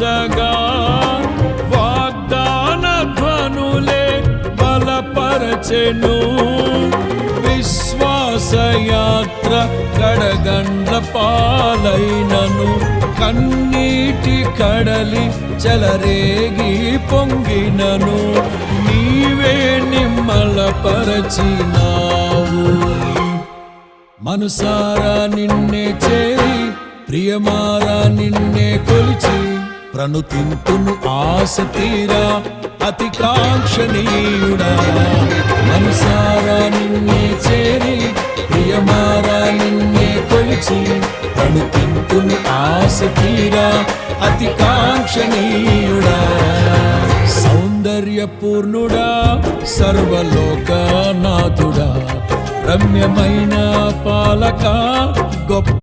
శ్వాసగా వాగ్దాన ధ్వనులే బలపరచెను. విశ్వాసయాత్ర కడగండ్ల పాలైనను, కన్నీటి కడలి చెలరేగి పొంగినను, నీవే నిమ్మలపరచినావు. మనసారా నిన్నే చేరి, ప్రియమారా నిన్నే కొలిచి, ప్రణుతింతును ఆశ తీరా అతి కాంక్షణీయుడా. మనసారా నిన్నే చేరి, ప్రియమారా నిన్నే కొలిచి, ప్రణుతింతును ఆశ తీరా అతి కాంక్షణీయుడా. సౌందర్యపూర్ణుడా, సర్వలోకనాథుడా, రమ్యమైన పాలక, గొప్ప